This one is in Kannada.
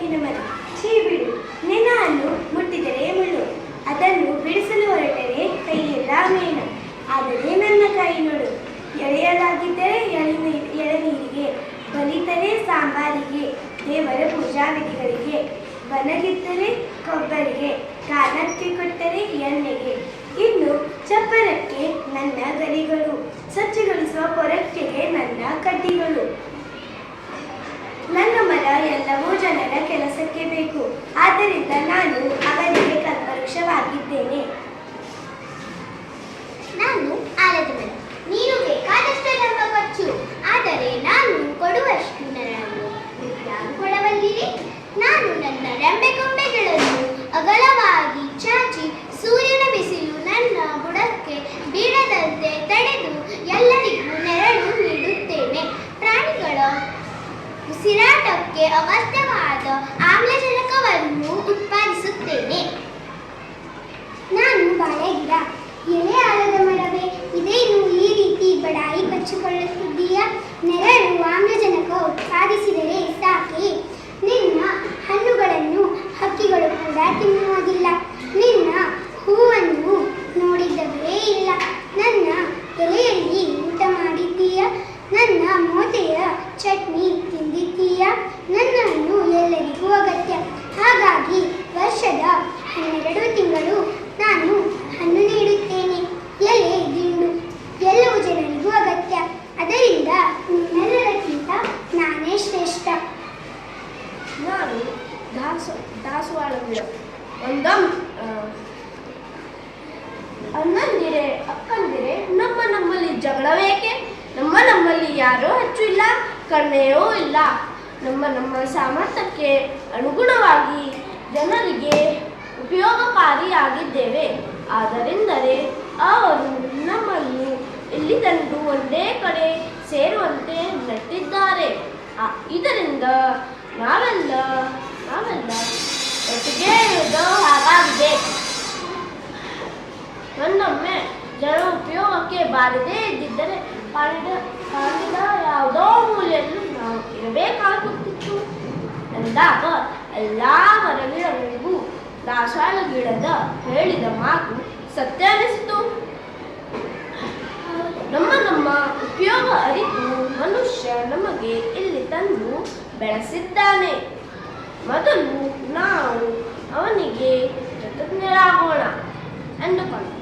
ತೆಂಗಿನ ಮರ. ಛೀ ಬಿಡು, ನೆನವನ್ನು ಮುಟ್ಟಿದರೆ ಮುಳ್ಳು, ಅದನ್ನು ಬಿಡಿಸಲು ಹೊರಟರೆ ಕೈಯೆಲ್ಲ ಮೇಣ. ಆದರೆ ನನ್ನ ಕೈ ನೋಡು, ಎಳೆಯಲಾಗಿದ್ದರೆ ಎಳನೀರಿಗೆ, ಬಲಿತರೆ ಸಾಂಬಾರಿಗೆ, ದೇವರ ಪೂಜಾ ವಿಧಿಗಳಿಗೆ, ಬನಗಿದ್ದರೆ ಕೊಬ್ಬರಿಗೆ, ಕಾರಣಕ್ಕೆ ಕೊಟ್ಟರೆ ಎಣ್ಣೆಗೆ, ಇನ್ನು ಚಪ್ಪರಕ್ಕೆ ನನ್ನ ಗರಿಗಳು, ಸ್ವಚ್ಛಗೊಳಿಸುವ ಪೊರಕೆಗೆ ನನ್ನ ಕಡ್ಡಿಗಳು. ನನ್ನ ಮರ ಎಲ್ಲವೂ ಜನರ ಕೆಲಸಕ್ಕೆ ಬೇಕು, ಆದ್ದರಿಂದ ನಾನು ಅವರಿಗೆ ಕಲ್ಪವೃಕ್ಷವಾಗಿದ್ದೇನೆ. ನಾನು ಆಲದ ಮರ, ನೀನು ಬೇಕಾದಷ್ಟು ನಮ್ಮ ಖರ್ಚು, ಆದರೆ ನಾನು ಕೊಡುವಷ್ಟು ನೆರಳನ್ನು ಯಾರು ಕೊಡಬಲ್ಲಿರಿ? ನಾನು ನನ್ನ ರೆಂಬೆ ಕೊಂಬೆಗಳನ್ನು ಅಗಲವಾಗಿ ಚಾಚಿ ಸೂರ್ಯನ ಬಿಸಿಲು ನನ್ನ ಬುಡಕ್ಕೆ ಬೀಳದಂತೆ ತಡೆದು ಎಲ್ಲರಿಗೂ ನೆರಳು ನೀಡುತ್ತೇನೆ. ಪ್ರಾಣಿಗಳ ಉಸಿರಾಟಕ್ಕೆ ಅಗತ್ಯವಾದ ಆಮ್ಲಜನಕವನ್ನು ಉತ್ಪಾದಿಸುತ್ತೇನೆ. ನಾನು ಬಾಳೆ ಗಿಡ, ಎಲೆ ಆಲದ ಮರವೇ, ಇದೇನು ಈ ರೀತಿ ಬಡಾಯಿ ಕಚ್ಚಿಕೊಳ್ಳುತ್ತಿದ್ದೀಯಾ? ನೆರಳು ಆಮ್ಲಜನಕ ಉತ್ಪಾದಿಸಿದರೆ ಸಾಕೆ. ನಿನ್ನ ಹಣ್ಣುಗಳನ್ನು ಹಕ್ಕಿಗಳು ಕೂಡ ತಿನ್ನುವುದಿಲ್ಲ, ನಿನ್ನ ಹೂವನ್ನು ನೋಡಿದ್ದವೇ ಇಲ್ಲ. ನನ್ನ ಎಲೆಯಲ್ಲಿ ಊಟ ಮಾಡಿದ್ದೀಯಾ? ನನ್ನ ಮೋತೆಯ ಚಟ್ನಿ ತಿಂದಿದ್ದೀಯಾ? ನನ್ನ ಹಣ್ಣು ಎಲ್ಲರಿಗೂ ಅಗತ್ಯ, ಹಾಗಾಗಿ ವರ್ಷದ 12 ತಿಂಗಳು ನಾನು ಹಣ್ಣು ನೀಡುತ್ತೇನೆ. ಎಲೆ ದಿಂಡು ಎಲ್ಲವೂ ಜನರಿಗೂ ಅಗತ್ಯ, ಅದರಿಂದ ನಿಮ್ಮೆಲ್ಲರಕ್ಕಿಂತ ನಾನೇ ಶ್ರೇಷ್ಠ. ನಾನು ದಾಸವಾಳ ಗಿಡ. ಅಣ್ಣಂದಿರೆ ಅಕ್ಕಂದಿರೆ, ನಮ್ಮಲ್ಲಿ ಜಗಳವೇಕೆ? ನಮ್ಮಲ್ಲಿ ಯಾರೂ ಹೆಚ್ಚು ಇಲ್ಲ, ಕಡಿಮೆಯೂ ಇಲ್ಲ. ನಮ್ಮ ಸಾಮರ್ಥ್ಯಕ್ಕೆ ಅನುಗುಣವಾಗಿ ಜನರಿಗೆ ಉಪಯೋಗಕಾರಿಯಾಗಿದ್ದೇವೆ. ಆದ್ದರಿಂದಲೇ ಅವರು ನಮ್ಮನ್ನು ಇಲ್ಲಿ ತಂದು ಒಂದೇ ಕಡೆ ಸೇರುವಂತೆ ನೆಟ್ಟಿದ್ದಾರೆ. ಇದರಿಂದ ನಾವೆಲ್ಲ ಒಟ್ಟಿಗೆ ಇರುವುದು ಹಾಗಾಗಿದೆ. ಒಂದೊಮ್ಮೆ ಜನ ಉಪಯೋಗಕ್ಕೆ ಬಾರದೇ ಇದ್ದಿದ್ದರೆ ಕಾಡಿನ ಯಾವುದೋ ಮೂಲೆಯಲ್ಲಿ ನಾವು ಇರಬೇಕಾಗುತ್ತಿತ್ತು ಎಂದಾಗ ಎಲ್ಲ ಮರಗಿಡಗಳಿಗೂ ದಾಸವಾಳ ಗಿಡದ ಹೇಳಿದ ಮಾತು ಸತ್ಯ ಅನಿಸಿತು. ನಮ್ಮ ಉಪಯೋಗ ಅರಿತು ಮನುಷ್ಯ ನಮಗೆ ಇಲ್ಲಿ ತಂದು ಬೆಳೆಸಿದ್ದಾನೆ. ಮೊದಲು ನಾವು ಅವನಿಗೆ ಕೃತಜ್ಞರಾಗೋಣ ಎಂದುಕೊಂಡು